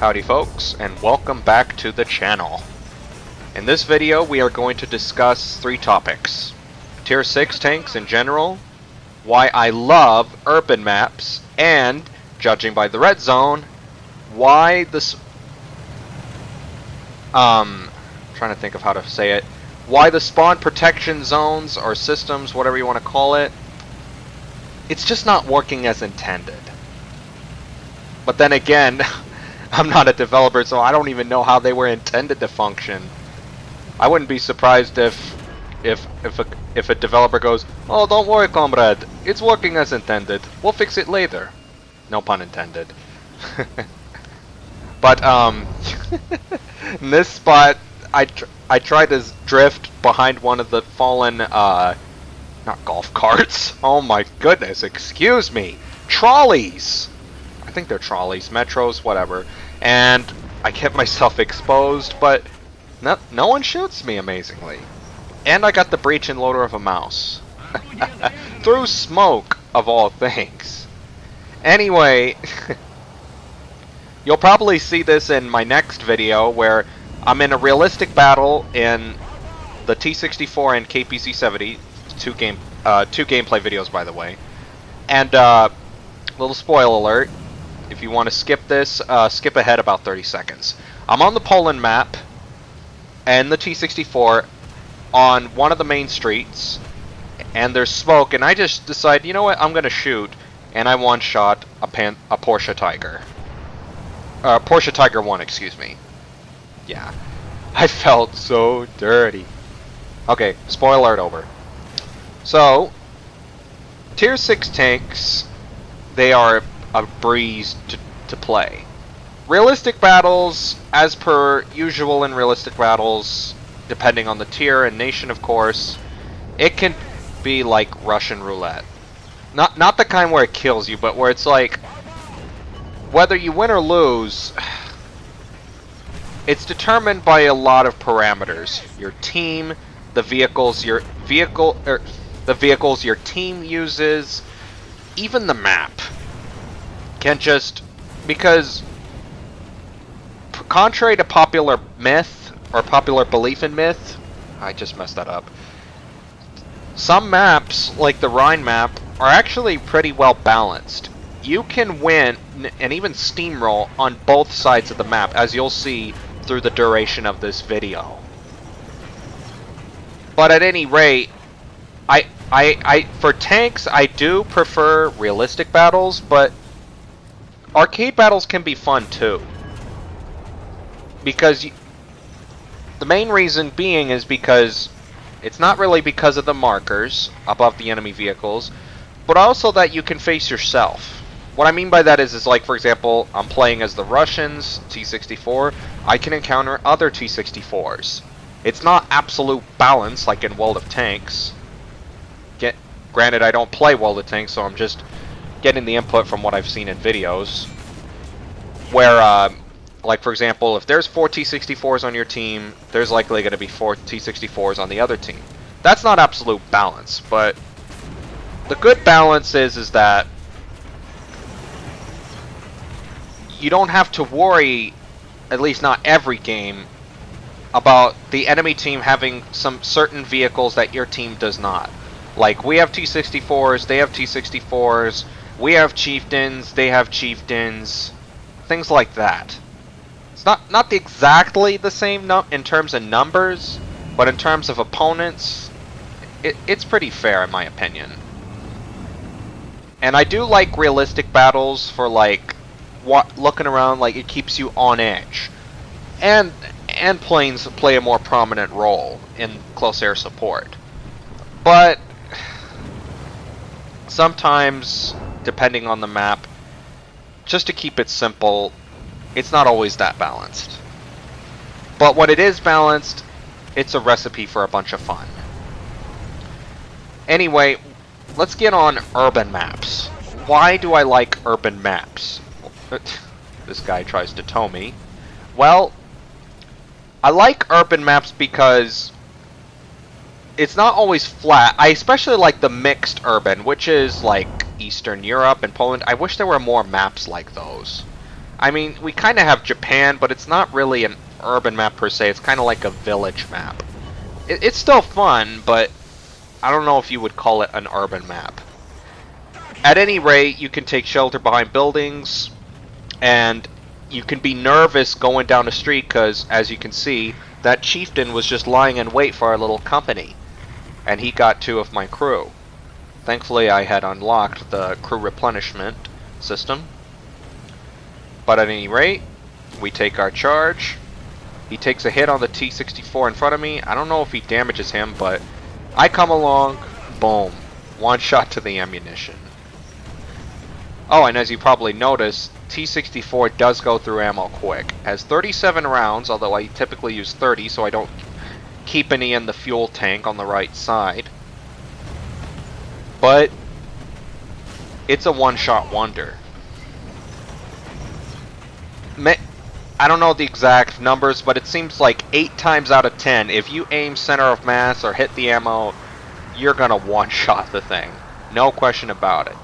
Howdy folks, and welcome back to the channel. In this video we are going to discuss three topics. Tier 6 tanks in general, why I love urban maps, and, judging by the red zone, why this... trying to think of how to say it. Why the spawn protection zones, or systems, whatever you want to call it, it's just not working as intended. But then again... I'm not a developer, so I don't even know how they were intended to function. I wouldn't be surprised if a developer goes, "Oh, don't worry, comrade, it's working as intended. We'll fix it later." No pun intended. But in this spot, I tried to drift behind one of the fallen not golf carts. Oh my goodness, excuse me, trolleys. I think they're trolleys, metros, whatever. And I kept myself exposed, but no one shoots me, amazingly. And I got the breach and loader of a mouse. Through smoke, of all things. Anyway, you'll probably see this in my next video, where I'm in a realistic battle in the T64 and KPC-70, two gameplay videos, by the way. And, little spoiler alert. If you want to skip this, skip ahead about 30 seconds. I'm on the Poland map and the T64 on one of the main streets, and there's smoke, and I just decide, you know what, I'm gonna shoot, and I one-shot a Porsche Tiger. Porsche Tiger 1, excuse me. Yeah. I felt so dirty. Okay, spoiler alert over. So, Tier 6 tanks, they are a breeze to play. Realistic battles, as per usual in realistic battles, depending on the tier and nation, of course, it can be like Russian roulette. Not the kind where it kills you, but where it's like, whether you win or lose, it's determined by a lot of parameters. Your team, the vehicles your team uses, even the map. Can't just, because contrary to popular myth, or popular belief in myth, I just messed that up. Some maps, like the Rhine map, are actually pretty well balanced. You can win and even steamroll on both sides of the map, as you'll see through the duration of this video. But at any rate, for tanks, I do prefer realistic battles, but arcade battles can be fun too, because the main reason being is because it's not really because of the markers above the enemy vehicles, but also that you can face yourself. What I mean by that is like, for example, I'm playing as the Russians, T64, I can encounter other T64s. It's not absolute balance like in World of Tanks. Granted, I don't play World of Tanks, so I'm just getting the input from what I've seen in videos, where, like for example, if there's 4 T64s on your team, there's likely going to be 4 T64s on the other team. That's not absolute balance, but the good balance is that you don't have to worry, at least not every game, about the enemy team having some certain vehicles that your team does not. Like, we have T64s, they have T64s, we have chieftains, they have chieftains, things like that. It's not exactly the same in terms of numbers, but in terms of opponents, it's pretty fair in my opinion. And I do like realistic battles for, like, looking around, like, it keeps you on edge. And planes play a more prominent role in close air support. But sometimes, depending on the map, just to keep it simple, it's not always that balanced. But when it is balanced, it's a recipe for a bunch of fun. Anyway, let's get on urban maps. Why do I like urban maps? This guy tries to tow me. Well, I like urban maps because it's not always flat. I especially like the mixed urban, which is like Eastern Europe and Poland. I wish there were more maps like those. I mean, we kind of have Japan, but it's not really an urban map per se. It's kind of like a village map. It's still fun, but I don't know if you would call it an urban map. At any rate, you can take shelter behind buildings, and you can be nervous going down the street because, as you can see, that chieftain was just lying in wait for our little company, and he got 2 of my crew. Thankfully, I had unlocked the crew replenishment system. But at any rate, we take our charge. He takes a hit on the T-64 in front of me. I don't know if he damages him, but I come along, boom, 1 shot to the ammunition. Oh, and as you probably noticed, T-64 does go through ammo quick. Has 37 rounds, although I typically use 30, so I don't keep any in the fuel tank on the right side. But it's a one-shot wonder. I don't know the exact numbers, but it seems like 8 times out of 10, if you aim center of mass or hit the ammo, you're gonna one-shot the thing. No question about it.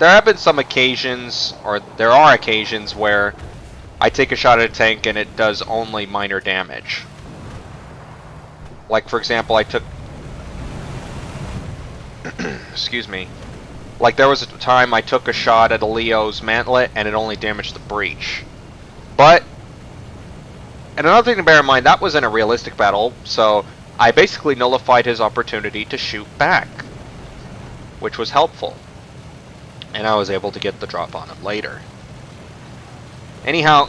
There have been some occasions, or there are occasions, where I take a shot at a tank and it does only minor damage. Like, for example, I took... excuse me. Like, there was a time I took a shot at a Leo's mantlet and it only damaged the breech. But... and another thing to bear in mind, that was in a realistic battle, so I basically nullified his opportunity to shoot back, which was helpful. And I was able to get the drop on him later. Anyhow,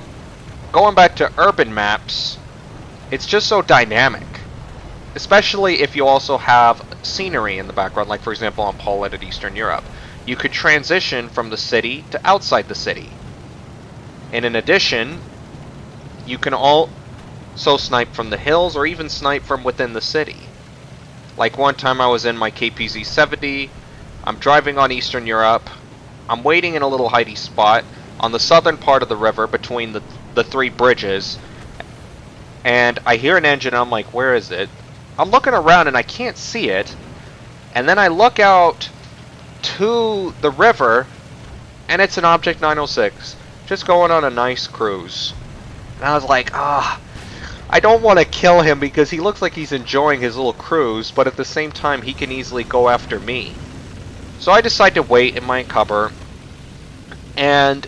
going back to urban maps, it's just so dynamic. Especially if you also have scenery in the background, like for example on Poland and Eastern Europe. You could transition from the city to outside the city. And in addition, you can also snipe from the hills or even snipe from within the city. Like one time I was in my KPZ-70, I'm driving on Eastern Europe, I'm waiting in a little hidey spot on the southern part of the river between the 3 bridges, and I hear an engine and I'm like, where is it? I'm looking around and I can't see it, and then I look out to the river and it's an Object 906 just going on a nice cruise. And I was like, I don't want to kill him because he looks like he's enjoying his little cruise, but at the same time he can easily go after me. So I decide to wait in my cover, and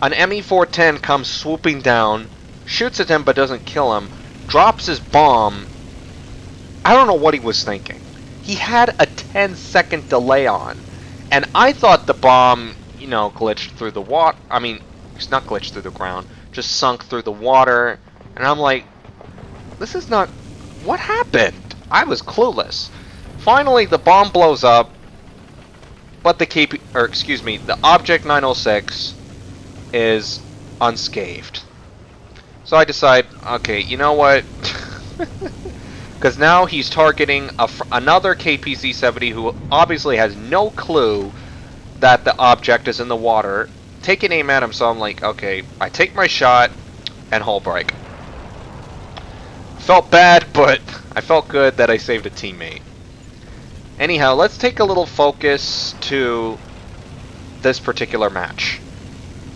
an ME-410 comes swooping down, shoots at him but doesn't kill him, drops his bomb. I don't know what he was thinking. He had a 10-second delay on, and I thought the bomb, you know, glitched through the water. I mean, it's not glitched through the ground, just sunk through the water, and I'm like, this is not... what happened? I was clueless. Finally, the bomb blows up, but the Object 906 is unscathed. So I decide, okay, you know what? Because now he's targeting another KPZ-70 who obviously has no clue that the object is in the water. Take an aim at him, so I'm like, okay, I take my shot and hull break. Felt bad, but I felt good that I saved a teammate. Anyhow, let's take a little focus to this particular match.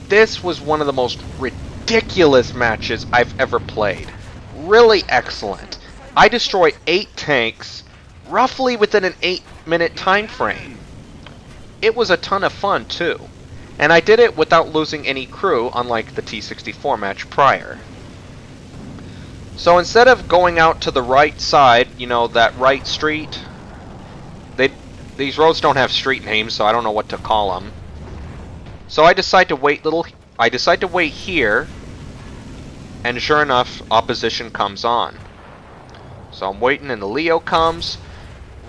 This was one of the most ridiculous matches I've ever played. Really excellent. I destroy 8 tanks roughly within an 8-minute time frame. It was a ton of fun too. And I did it without losing any crew, unlike the T-64 match prior. So instead of going out to the right side, you know, that right street, these roads don't have street names, so I don't know what to call them. So I decide to wait here, and sure enough, opposition comes on. So I'm waiting, and the Leo comes,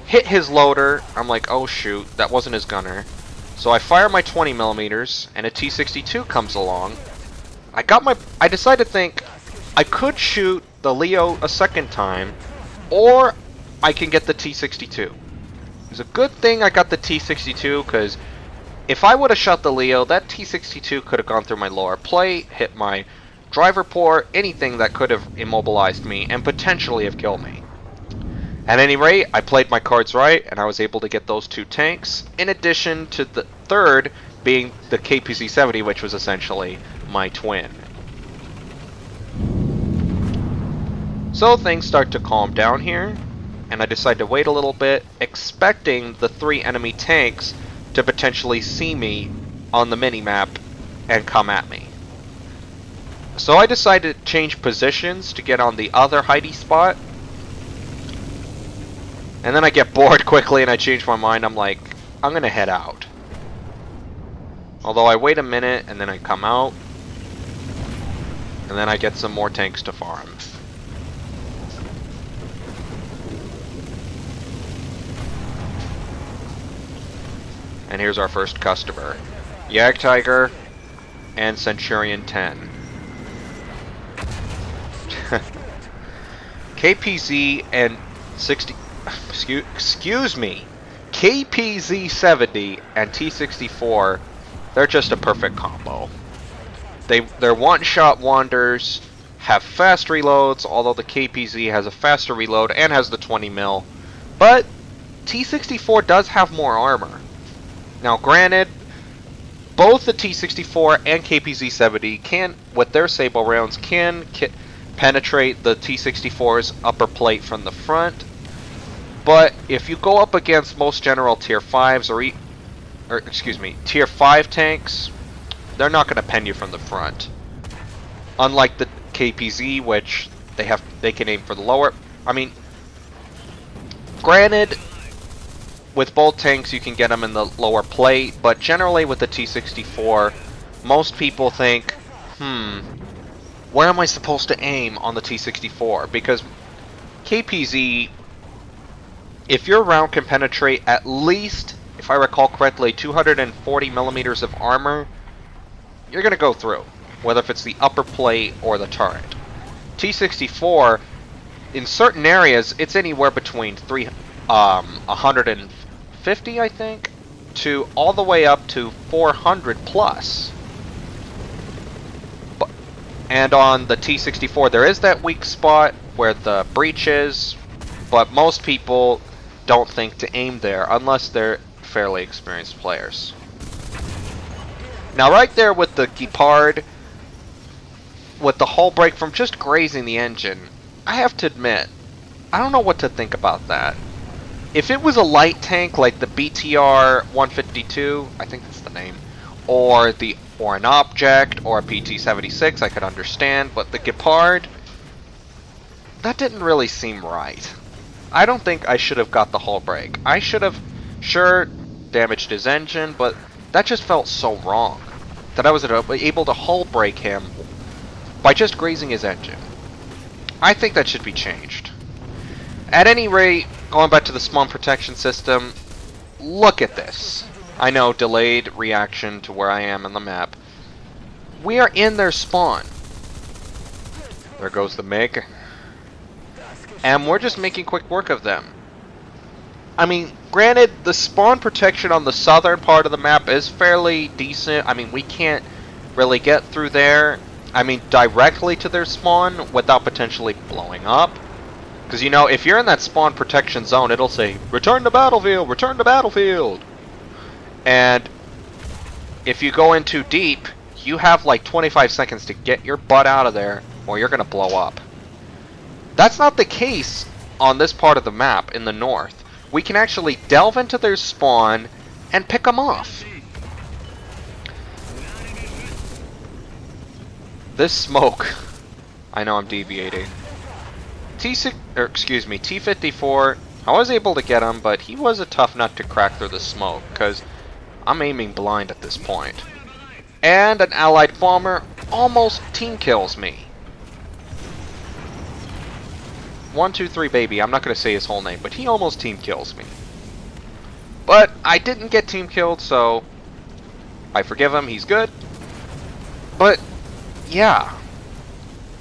hit his loader. I'm like, oh shoot, that wasn't his gunner. So I fire my 20mm, and a T-62 comes along. I decided to think I could shoot the Leo a second time, or I can get the T-62. It's a good thing I got the T-62, because if I would have shot the Leo, that T-62 could have gone through my lower plate, hit my driver port, anything that could have immobilized me, and potentially have killed me. At any rate, I played my cards right, and I was able to get those 2 tanks, in addition to the third being the KPZ-70, which was essentially my twin. So things start to calm down here, and I decide to wait a little bit, expecting the 3 enemy tanks to potentially see me on the mini-map and come at me. So I decide to change positions to get on the other hidey spot. And then I get bored quickly and I change my mind. I'm like, I'm gonna head out. Although I wait a minute and then I come out. And then I get some more tanks to farm. And here's our first customer. Yag Tiger and Centurion 10. KPZ and 60... Excuse me. KPZ-70 and T-64, they're just a perfect combo. They're one-shot wonders, have fast reloads, although the KPZ has a faster reload and has the 20 mil. But T-64 does have more armor. Now granted, both the T-64 and KPZ-70 can, with their Sable rounds, can penetrate the T-64's upper plate from the front. But if you go up against most general tier 5s or tier 5 tanks, they're not going to pen you from the front. Unlike the KPZ, which they can aim for the lower. I mean, granted, with both tanks you can get them in the lower plate, but generally with the T-64, most people think, where am I supposed to aim on the T-64? Because KPZ, if your round can penetrate at least, if I recall correctly, 240 millimeters of armor, you're going to go through, whether if it's the upper plate or the turret. T-64, in certain areas, it's anywhere between 150, I think, to all the way up to 400 plus. And on the T-64, there is that weak spot where the breach is, but most people don't think to aim there unless they're fairly experienced players. Now right there with the Guépard, with the hull break from just grazing the engine, I have to admit, I don't know what to think about that. If it was a light tank like the BTR 152, I think that's the name, or an object, or a PT-76, I could understand, but the Guépard, that didn't really seem right. I don't think I should have got the hull break. I should have, sure, damaged his engine, but that just felt so wrong. That I was able to hull break him by just grazing his engine. I think that should be changed. At any rate, going back to the spawn protection system, look at this. I know, delayed reaction to where I am on the map. We are in their spawn. There goes the MiG. And we're just making quick work of them. I mean, granted, the spawn protection on the southern part of the map is fairly decent. I mean, we can't really get through there, directly to their spawn without potentially blowing up. Because, you know, if you're in that spawn protection zone, it'll say, return to battlefield, return to battlefield. And if you go in too deep, you have like 25 seconds to get your butt out of there, or you're going to blow up. That's not the case on this part of the map in the north. We can actually delve into their spawn and pick them off. This smoke, I know I'm deviating. T-54, I was able to get him, but he was a tough nut to crack through the smoke, because I'm aiming blind at this point. And an allied bomber almost team kills me. 123 baby, I'm not going to say his whole name, but he almost team kills me. But I didn't get team killed, so I forgive him, he's good. But, yeah.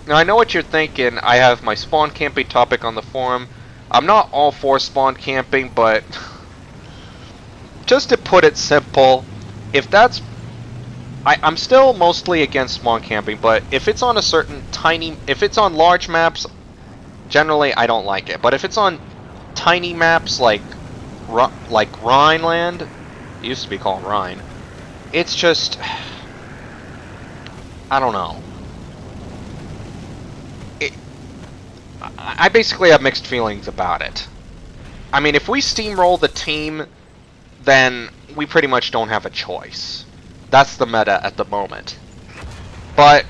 Now I know what you're thinking, I have my spawn camping topic on the forum. I'm not all for spawn camping, but just to put it simple, if that's... I'm still mostly against spawn camping, but if it's on a certain if it's on large maps, generally I don't like it. But if it's on tiny maps like Rhineland, it used to be called Rhine, it's just, I don't know. I basically have mixed feelings about it. I mean, if we steamroll the team, then we pretty much don't have a choice. That's the meta at the moment. But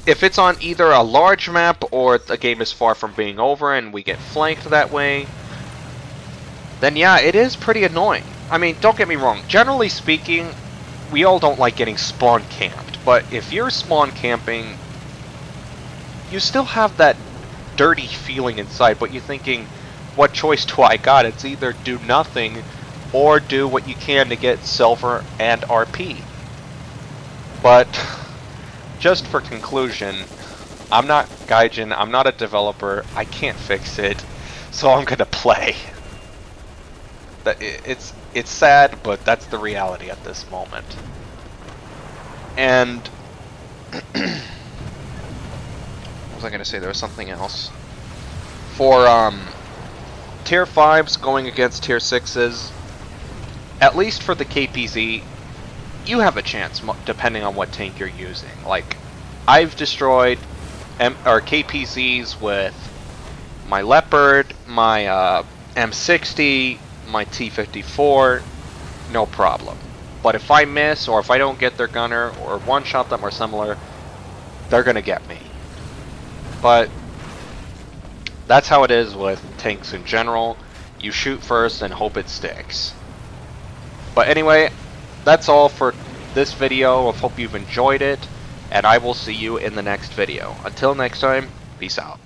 if it's on either a large map or the game is far from being over and we get flanked that way, then yeah, it is pretty annoying. I mean, don't get me wrong. Generally speaking, we all don't like getting spawn camped. But if you're spawn camping, you still have that dirty feeling inside, but you're thinking, what choice do I got? It's either do nothing or do what you can to get silver and RP. But just for conclusion, I'm not Gaijin, I'm not a developer, I can't fix it, so I'm gonna play. It's sad, but that's the reality at this moment. And what was I gonna say? There was something else. For tier 5s going against tier 6s, at least for the KPZ, you have a chance depending on what tank you're using. Like, I've destroyed KPZs with my Leopard, my M60, my T54, no problem. But if I miss, or if I don't get their gunner, or one-shot them or similar, they're gonna get me. But that's how it is with tanks in general. You shoot first and hope it sticks. But anyway, that's all for this video. I hope you've enjoyed it, and I will see you in the next video. Until next time, peace out.